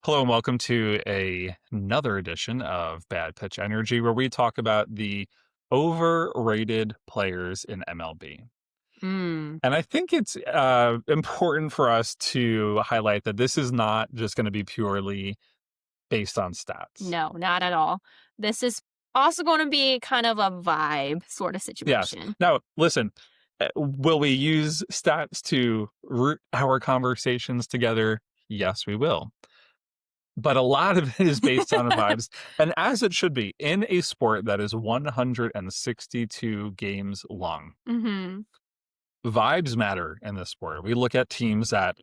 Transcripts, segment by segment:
Hello and welcome to another edition of Bad Pitch Energy, where we talk about the overrated players in MLB. Mm. And I think it's important for us to highlight that this is not just going to be purely based on stats. No, not at all. This is also going to be kind of a vibe sort of Yes. situation. Now, listen, will we use stats to root our conversations together? Yes, we will. But a lot of it is based on vibes, and as it should be, in a sport that is 162 games long. Mm-hmm. Vibes matter in this sport. We look at teams that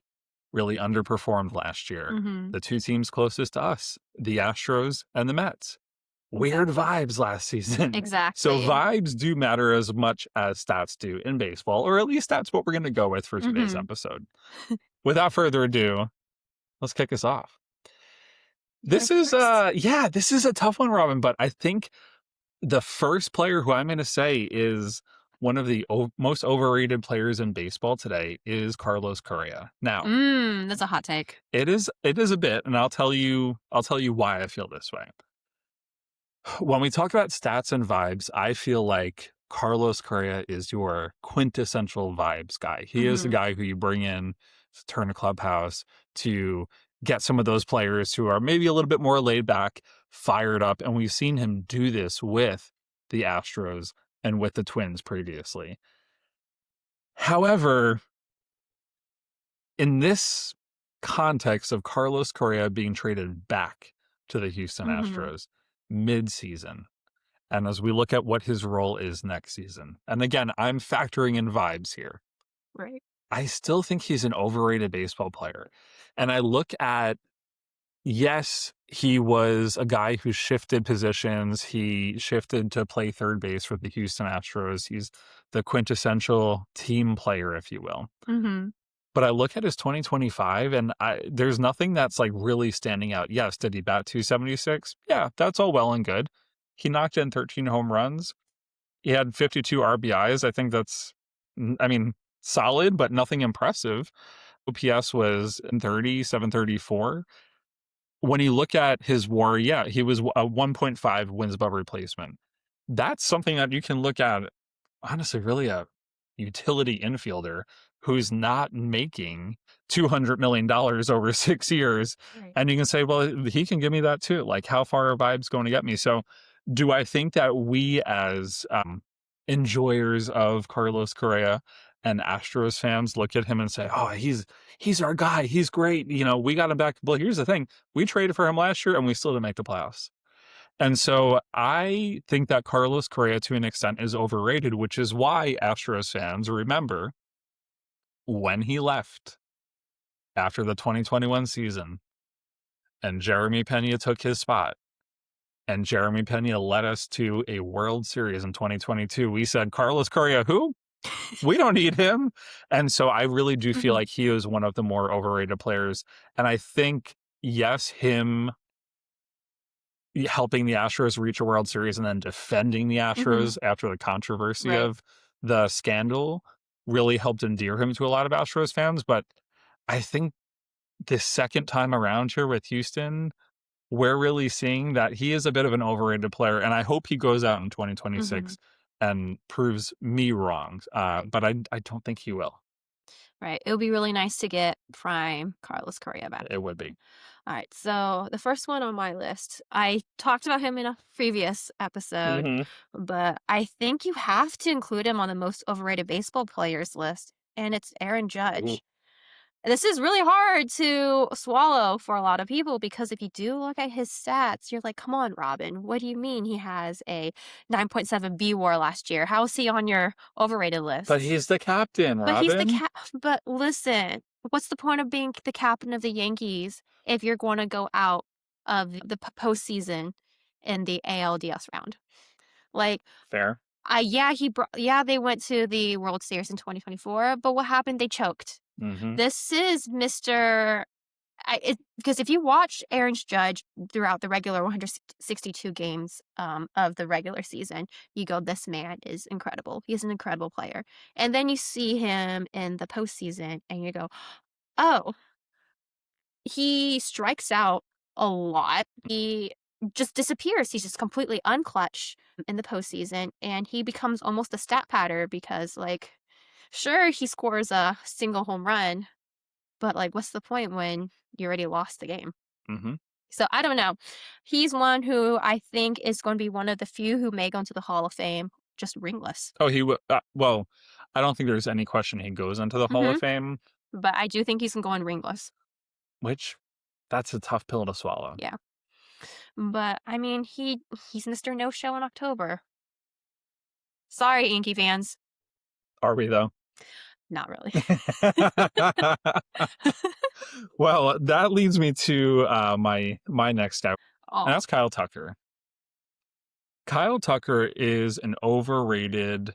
really underperformed last year. Mm-hmm. The two teams closest to us, the Astros and the Mets. Weird vibes last season. So Exactly. vibes do matter as much as stats do in baseball, or at least that's what we're going to go with for today's Mm-hmm. episode. Without further ado, let's kick us off. You're This is first. this is a tough one, Robin, but I think the first player who I'm going to say is one of the most overrated players in baseball today is Carlos Correa. Now, That's a hot take. it is a bit, and I'll tell you why I feel this way. When we talk about stats and vibes, I feel like Carlos Correa is your quintessential vibes guy. He is the Mm-hmm. guy who you bring in to turn a clubhouse to get some of those players who are maybe a little bit more laid back, fired up. And we've seen him do this with the Astros and with the Twins previously. However, in this context of Carlos Correa being traded back to the Houston Mm-hmm. Astros mid-season, and as we look at what his role is next season, and again, I'm factoring in vibes here, Right. I still think he's an overrated baseball player. And I look at, yes, he was a guy who shifted positions. He shifted to play third base for the Houston Astros. He's the quintessential team player, if you will. Mm-hmm. But I look at his 2025 and there's nothing that's like really standing out. Yes, did he bat 276? Yeah, that's all well and good. He knocked in 13 home runs. He had 52 RBIs. I think that's, solid, but nothing impressive. OPS was in 30, 734. When you look at his WAR, yeah, he was a 1.5 wins above replacement. That's something that you can look at, honestly, really a utility infielder who's not making $200 million over 6 years. Right. And you can say, well, he can give me that too. Like, how far are vibes going to get me? So, do I think that we, as enjoyers of Carlos Correa and Astros fans, look at him and say, oh, he's our guy. He's great. You know, we got him back. Well, here's the thing. We traded for him last year and we still didn't make the playoffs. And so I think that Carlos Correa, to an extent, is overrated, which is why Astros fans remember when he left after the 2021 season and Jeremy Pena took his spot. And Jeremy Pena led us to a World Series in 2022. We said, Carlos Correa, who? We don't need him. And so I really do feel Mm-hmm. like he is one of the more overrated players. And I think, yes, him helping the Astros reach a World Series and then defending the Mm-hmm. Astros after the controversy Right. of the scandal really helped endear him to a lot of Astros fans. But I think this second time around here with Houston, we're really seeing that he is a bit of an overrated player. And I hope he goes out in Mm-hmm. 2026 and proves me wrong. Right. But I don't think he will. Right. It would be really nice to get prime Carlos Correa back. It would be. All right. So the first one on my list, I talked about him in a previous episode, Mm-hmm. but I think you have to include him on the most overrated baseball players list, and it's Aaron Judge. This is really hard to swallow for a lot of people because if you do look at his stats, you're like, come on, Robin, what do you mean he has a 9.7 B WAR last year? How is he on your overrated list? But he's the captain, But he's the Robin. But listen, what's the point of being the captain of the Yankees if you're going to go out of the postseason in the ALDS round? Like, Fair. they went to the World Series in 2024, but what happened? They choked. Mm-hmm. This is Mr. Because if you watch Aaron Judge throughout the regular 162 games of the regular season, you go, this man is incredible. He's an incredible player. And then you see him in the postseason and you go, oh, he strikes out a lot. He just disappears. He's just completely unclutch in the postseason, and he becomes almost a stat patter because, like, sure, he scores a single home run, but, like, what's the point when you already lost the game? Hmm. So I don't know. He's one who I think is going to be one of the few who may go into the Hall of Fame just ringless. Oh, well, I don't think there's any question he goes into the Hall Hmm. of Fame, But I do think he's going ringless. which that's a tough pill to swallow. Yeah. But I mean, he's Mr. No Show in October. Sorry, Yankee fans. Are we though? Not really. Well, that leads me to my next step, and Oh. that's Kyle Tucker. Kyle Tucker is an overrated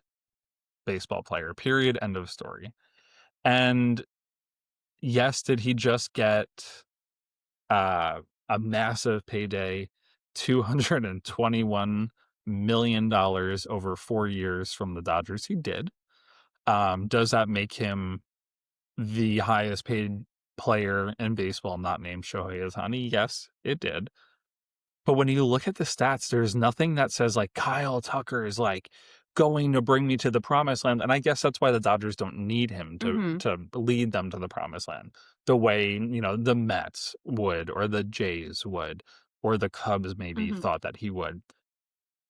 baseball player. Period. End of story. And yes, did he just get uh, a massive payday, $221 million over 4 years from the Dodgers? He did. Does that make him the highest paid player in baseball not named Shohei Ohtani? Yes, it did. But when you look at the stats, there's nothing that says like Kyle Tucker is like going to bring me to the promised land. And I guess that's why the Dodgers don't need him Mhm. to lead them to the promised land the way, the Mets would or the Jays would or the Cubs maybe Mhm. thought that he would.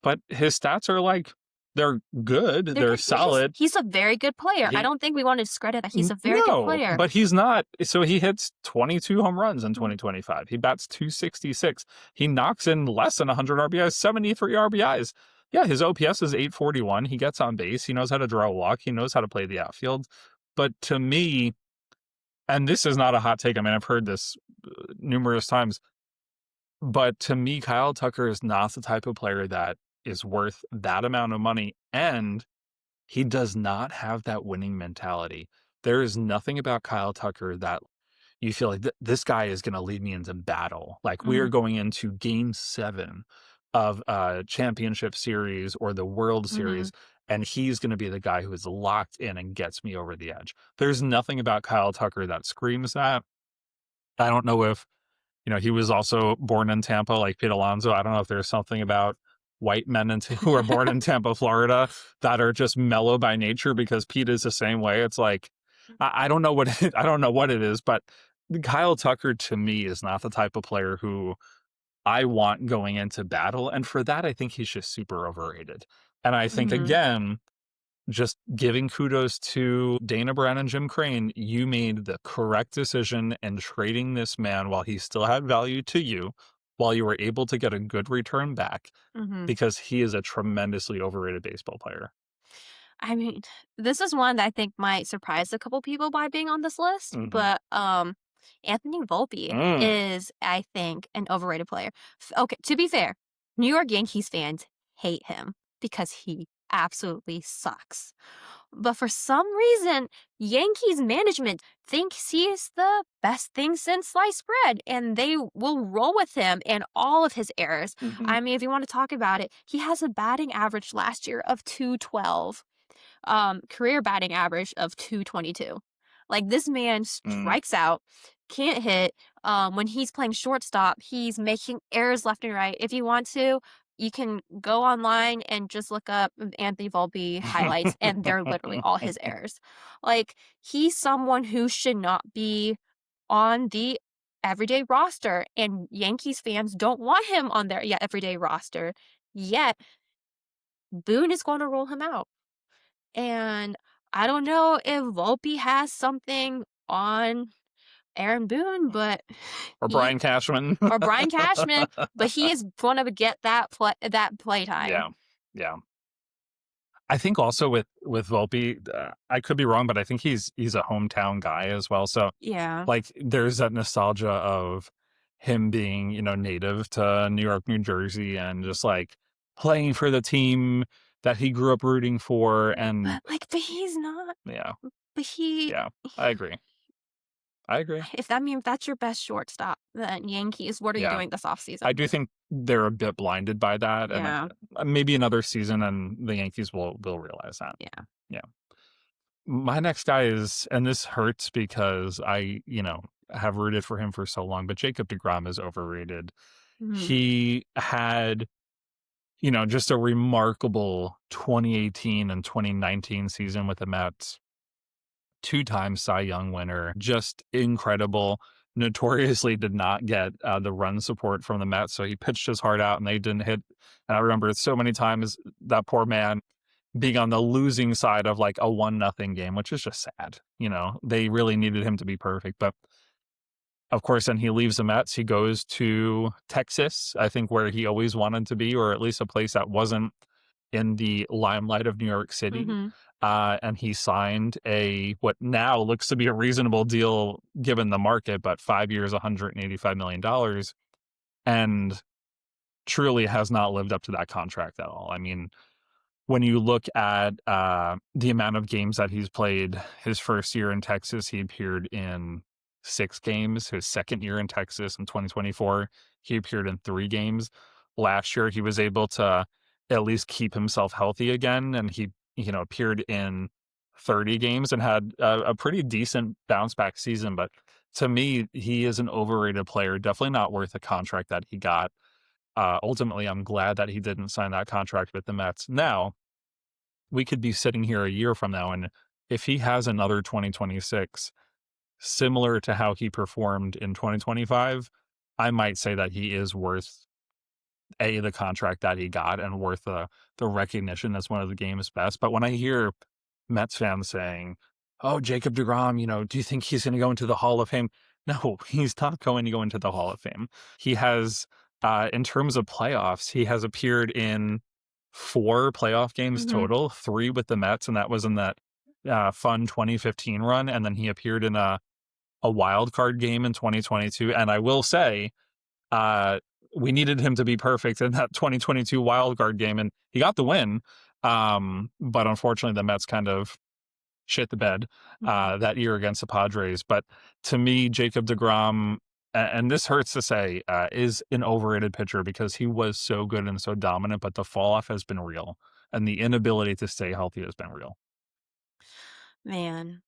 But his stats are like they're good, They're they're good. Yeah, solid. he's a very good player. I He don't think we want to discredit that he's a very good No, player. but he's not. So he hits 22 home runs in Mhm. 2025. He bats 266. He knocks in less than 100 RBIs, 73 RBIs. Yeah, his OPS is 841. He gets on base. He knows how to draw a walk. He knows how to play the outfield. But to me, and this is not a hot take, I mean, I've heard this numerous times, but to me, Kyle Tucker is not the type of player that is worth that amount of money. And he does not have that winning mentality. There is nothing about Kyle Tucker that you feel like this guy is going to lead me into battle. Like we are Mhm. going into game 7 of a championship series or the World Mhm. Series, and he's going to be the guy who is locked in and gets me over the edge. There's nothing about Kyle Tucker that screams that. I don't know if he was also born in Tampa like Pete Alonso. I don't know if there's something about white men who are born in Tampa, Florida, that are just mellow by nature because Pete is the same way. It's like I don't know what I don't know what it is, but Kyle Tucker to me is not the type of player who I want going into battle, and for that I think he's just super overrated. And I think Mhm. again, just giving kudos to Dana Brown and Jim Crane, you made the correct decision in trading this man while he still had value to you, while you were able to get a good return back, Mhm. because he is a tremendously overrated baseball player. I mean, this is one that I think might surprise a couple people by being on this list, Mhm. but Anthony Volpe Mm. is, I think, an overrated player. Okay, to be fair, New York Yankees fans hate him because he absolutely sucks. But for some reason, Yankees management thinks he is the best thing since sliced bread, and they will roll with him and all of his errors. Mhm. I mean, if you want to talk about it, he has a batting average last year of 212, career batting average of 222. Like, this man Mm. strikes out, can't hit. When he's playing shortstop, he's making errors left and right. If you want to, you can go online and just look up Anthony Volpe highlights, and they're literally all his errors. Like, he's someone who should not be on the everyday roster, and Yankees fans don't want him on their everyday roster. Yet, Boone is going to roll him out. And I don't know if Volpe has something on Aaron Boone, but Or he Brian Cashman. or Brian Cashman, but he is gonna get that play time. Yeah. Yeah. I think also with Volpe, I could be wrong, but I think he's a hometown guy as well. So Yeah. like there's that nostalgia of him being, native to New York, New Jersey, and just like playing for the team that he grew up rooting for. And But he's not. yeah, But he yeah, I agree. I agree. if that means that's your best shortstop, then Yankees, what are you Yeah. doing this I offseason? do think they're a bit blinded by that. And Yeah. maybe another season and the Yankees will realize that. Yeah. Yeah. My next guy is, and this hurts because I have rooted for him for so long, but Jacob deGrom is overrated. Mhm. He had, just a remarkable 2018 and 2019 season with the Mets. Two-time Cy Young winner, just incredible. Notoriously did not get the run support from the Mets, so he pitched his heart out and they didn't hit. And I remember so many times that poor man being on the losing side of like a 1-0 game, which is just sad. They really needed him to be perfect. But of course, then he leaves the Mets. He goes to Texas, I think where he always wanted to be, or at least a place that wasn't in the limelight of New York City. Mhm. And he signed what now looks to be a reasonable deal given the market, but 5 years, $185 million, and truly has not lived up to that contract at all. I mean, when you look at the amount of games that he's played, his first year in Texas, he appeared in 6 games. His second year in Texas in 2024, he appeared in 3 games. Last year, he was able to at least keep himself healthy again, and he, appeared in 30 games and had a pretty decent bounce back season. But to me, he is an overrated player, definitely not worth the contract that he got. Ultimately, I'm glad that he didn't sign that contract with the Mets. Now, we could be sitting here a year from now, and if he has another 2026 similar to how he performed in 2025, I might say that he is worth the contract that he got and worth the recognition as one of the game's best. But when I hear Mets fans saying, "Oh, Jacob deGrom, do you think he's going to go into the Hall of Fame?" No, he's not going to go into the Hall of Fame. He has, in terms of playoffs, he has appeared in 4 playoff games Mhm. total, 3 with the Mets, and that was in that fun 2015 run. And then he appeared in a wild card game in 2022. And I will say, uh, we needed him to be perfect in that 2022 wild card game, and he got the win. But unfortunately, the Mets kind of shit the bed Mhm. that year against the Padres. But to me, Jacob deGrom, and this hurts to say, is an overrated pitcher because he was so good and so dominant, but the fall off has been real, and the inability to stay healthy has been real. Man,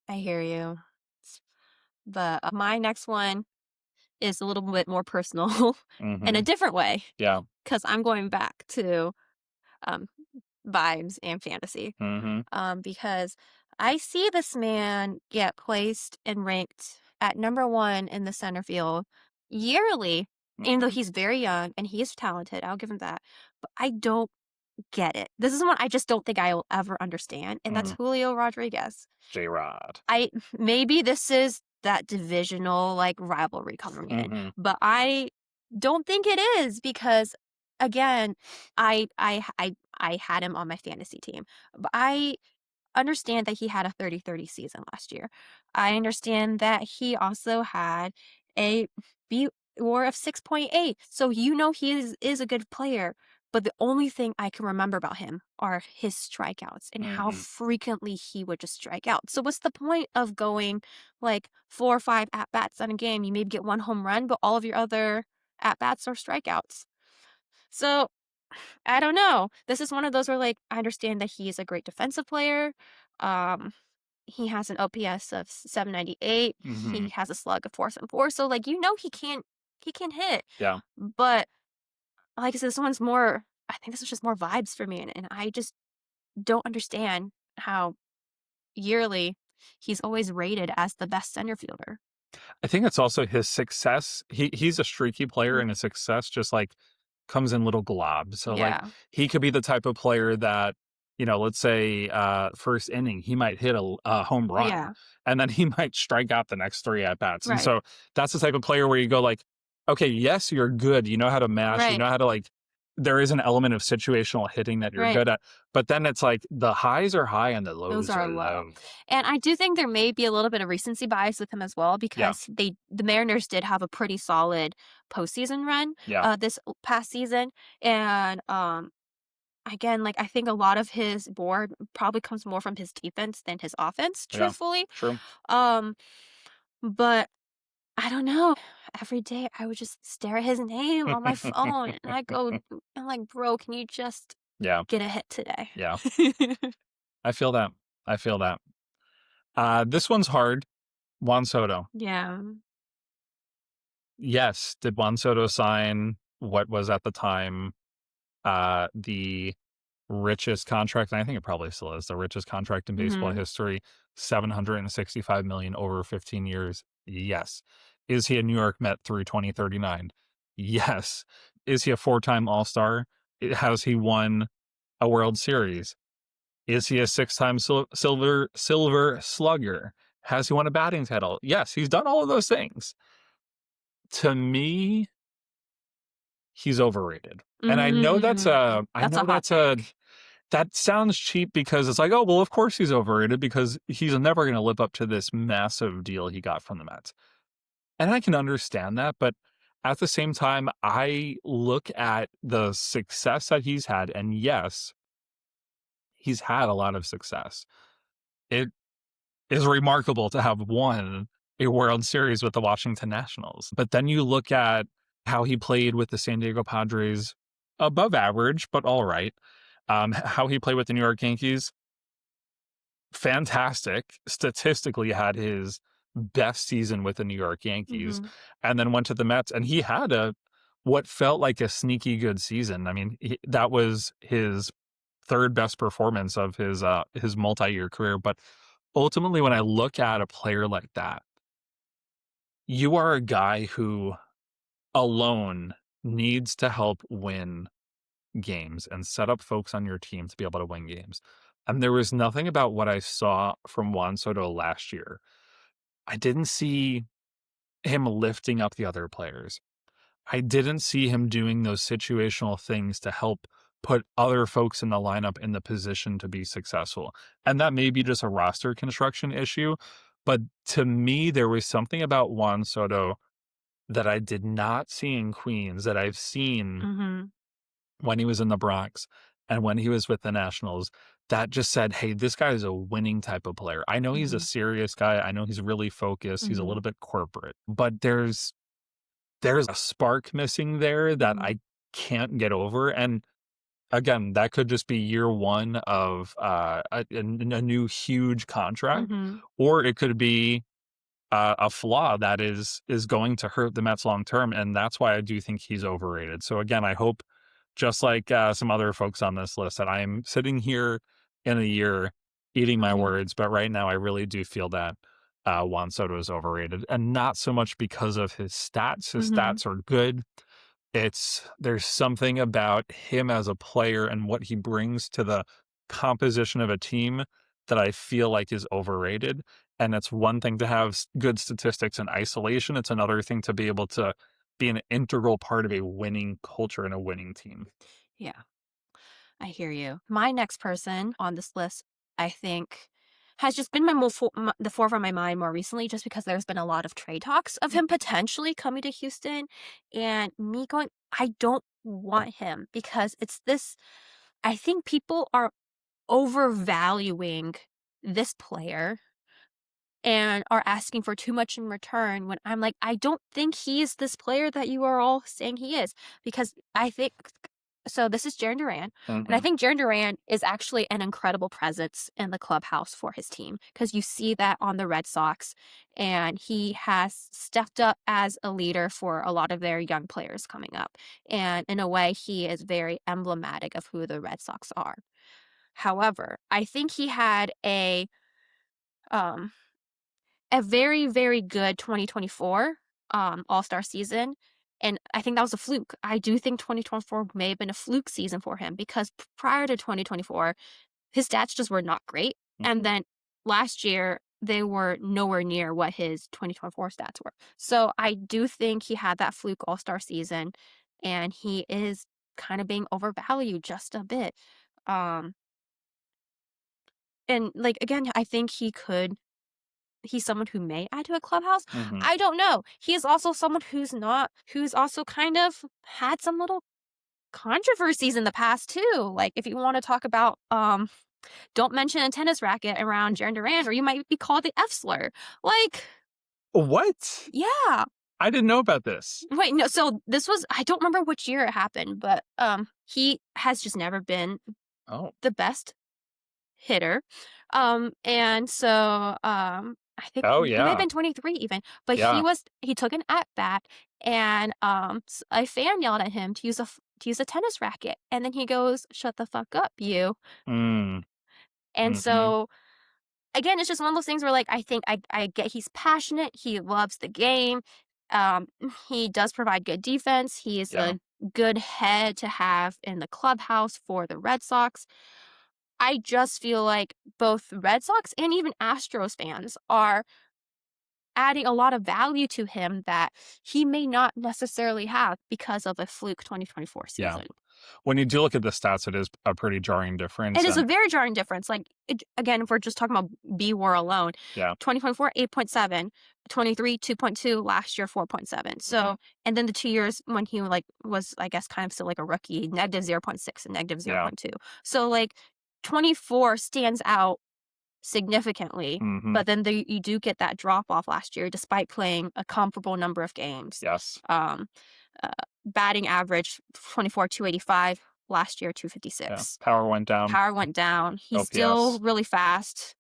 I hear you. But my next one is a little bit more personal in a Hmm. different way Yeah. because I'm going back to um, vibes and fantasy. Hmm. Because I see this man get placed and ranked at number one in the center field yearly, even though Hmm. he's very young and he is talented. I'll give him that. But I don't get it. This is one I just don't think I will ever understand, and that's Hmm. Julio Rodriguez. J Rod. I maybe this is that divisional like rivalry coming in, Hmm. but I don't think it is because again, I had him on my fantasy team. But I understand that he had a 30-30 season last year. I understand that he also had a B WAR of 6.8. So he is a good player. But the only thing I can remember about him are his strikeouts and how Hmm. frequently he would just strike out. So what's the point of going like 4 or 5 at bats on a game? You maybe get one home run, but all of your other at bats are strikeouts. So I don't know. This is one of those where, like, I understand that he is a great defensive player. Um, he has an OPS of 798. Hmm. He has a slug of 474. So, like, he can hit. Yeah. But like I said, this one's more. I think this is just more vibes for me, and I just don't understand how yearly he's always rated as the best center fielder. I think it's also his success. He's a streaky player, and Mhm. his success just like comes in little globs. So like Yeah. he could be the type of player that, let's say first inning, he might hit a home run, Yeah. and then he might strike out the next 3 at bats. And Right. so that's the type of player where you go like, okay, yes, you're good. You know how to mash. You Right. know how to like. There is an element of situational hitting that you're Right. good at, but then it's like the highs are high and the Those lows are are low. low. And I do think there may be a little bit of recency bias with him as well Yeah, because the Mariners did have a pretty solid postseason run yeah. this past season. And again, like I think a lot of his board probably comes more from his defense than his offense, Yeah, truthfully. true. Um, but I don't know. Every day I would just stare at his name on my phone and I go, I'm like, bro, can you just Yeah, get a hit today? yeah. I feel that. I feel that. This one's hard. Juan Soto. Yeah. Yes. Did Juan Soto sign what was at the time the richest contract, and I think it probably still is the richest contract in baseball Mhm. history, 765 million over 15 years? Yes. Is he a New York Met through 2039? Yes. Is he a four-time All-Star? Has he won a World Series? Is he a six-time silver slugger? Has he won a batting title? Yes, he's done all of those things. To me, he's overrated. And I know that's Mm. That's a hot a take. that sounds cheap because it's like, oh, well, of course he's overrated because he's never going to live up to this massive deal he got from the Mets. And I can understand that. But at the same time, I look at the success that he's had. And yes, he's had a lot of success. It is remarkable to have won a World Series with the Washington Nationals. But then you look at how he played with the San Diego Padres, above average, but all right. How he played with the New York Yankees, fantastic. Statistically, had his best season with the New York Yankees, Mhm. and then went to the Mets, and he had a what felt like a sneaky good season. I mean, that was his third best performance of his multi-year career. But ultimately, when I look at a player like that, you are a guy who alone needs to help win games and set up folks on your team to be able to win games. And there was nothing about what I saw from Juan Soto last year. I didn't see him lifting up the other players. I didn't see him doing those situational things to help put other folks in the lineup in the position to be successful. And that may be just a roster construction issue. But to me, there was something about Juan Soto that I did not see in Queens that I've seen Mhm. when he was in the Bronx and when he was with the Nationals that just said, hey, this guy is a winning type of player. I know he's a Mhm. serious guy. I know he's really focused. He's a Mhm. little bit corporate, but there's a spark missing there that Mhm. I can't get over. And again, that could just be year one of a new huge contract, Mhm. or it could be a flaw that is going to hurt the Mets long term, and that's why I do think he's overrated. So again, I hope, just like some other folks on this list, that I'm sitting here in a year eating my Mhm. words. But right now, I really do feel that Juan Soto is overrated, and not so much because of his stats. His Mhm. stats are good. There's something about him as a player and what he brings to the composition of a team that I feel like is overrated. And it's one thing to have good statistics in isolation. It's another thing to be able to be an integral part of a winning culture and a winning team. Yeah, I hear you. My next person on this list, I think, has just been the forefront of my mind more recently, just because there's been a lot of trade talks of him potentially coming to Houston, and me going, I don't want him because it's this. I think people are overvaluing this player and are asking for too much in return when I'm like, I don't think he's this player that you are all saying he is. Because I think so this is Jarren Duran. And I Mhm. think Jarren Duran is actually an incredible presence in the clubhouse for his team. Because you see that on the Red Sox. And he has stepped up as a leader for a lot of their young players coming up. And in a way, he is very emblematic of who the Red Sox are. However, I think he had um a very, very good 2024 All-Star season, and I think that was a fluke. I do think 2024 may have been a fluke season for him because prior to 2024, his stats just were not great, and Mhm. then last year, they were nowhere near what his 2024 stats were. So I do think he had that fluke All-Star season, and he is kind of being overvalued just a bit. Um, and, like, again, I think he's someone who may add to a clubhouse. Mhm. I don't know. He is also someone who's also kind of had some little controversies in the past too. Like if you want to talk about don't mention a tennis racket around Jarren Duran or you might be called the F slur. Like, What? yeah. I didn't know about this. Wait, no, so this was I don't remember which year it happened, but he has just never been Oh. the best hitter. And so, I think Oh he may have yeah. been 23 even, but Yeah. he took an at bat and a fan yelled at him to use a tennis racket, and then he goes, "Shut the fuck up, you." Mm. And Mhm. so again, it's just one of those things where, like, I think I get he's passionate, he loves the game, um, he does provide good defense, he is Yeah. a good head to have in the clubhouse for the Red Sox. I just feel like both Red Sox and even Astros fans are adding a lot of value to him that he may not necessarily have because of a fluke 2024 Yeah. season. When you do look at the stats, it is a pretty jarring difference, It is a and very jarring difference. Like, again, if we're just talking about B-WAR alone, yeah. 2024, 8.7, 23, 2.2, last year, 4.7. Mhm. So, and then the 2 years when he like was, I guess, kind of still like a rookie, negative 0.6 and negative Yeah. 0.2. So, like, 24 stands out significantly, Mhm. but then you do get that drop off last year despite playing a comparable number of games. Yes. Um, uh, Batting average 24, 285, last year, Yeah. 256. Power went down. Power went down. He's still OPS. really fast,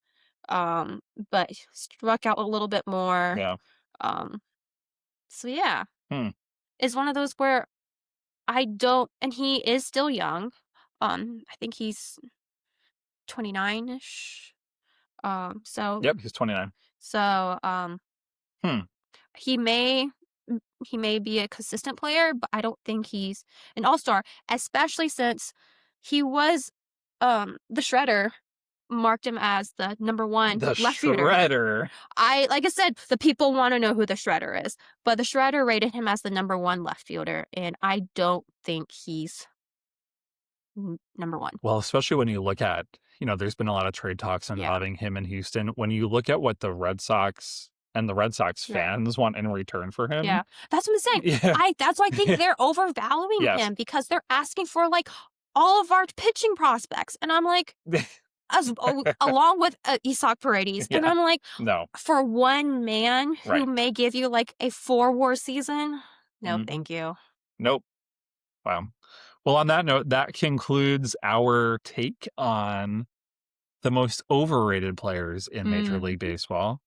but struck out a little bit more. Yeah. Um, so yeah, Hmm. it's one of those where I don't, and he is still young. I think he's 29-ish. Um, so Yep, he's 29. so Hmm. he may he may be a consistent player, but I don't think he's an all-star, especially since he was the shredder marked him as the number one The left fielder. shredder. Like I said, the people want to know who the shredder is, but the shredder rated him as the number one left fielder, and I don't think he's number one. Well, especially when you look at, there's been a lot of trade talks Yeah, involving him in Houston. When you look at what the Red Sox and the Red Sox yeah, fans want in return for him. yeah. That's what I'm saying. Yeah. That's why I think they're overvaluing Yes. him because they're asking for like all of our pitching prospects, and I'm like, along with Isak Paredes, and Yeah. I'm like, No. for one man who Right. may give you like a 4 WAR season, no, Mhm. thank you. Nope. Wow. Well, on that note, that concludes our take on the most overrated players in Major League Mhm. Baseball.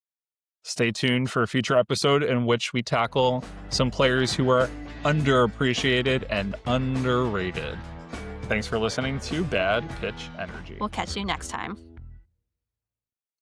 Stay tuned for a future episode in which we tackle some players who are underappreciated and underrated. Thanks for listening to Bad Pitch Energy. We'll catch you next time.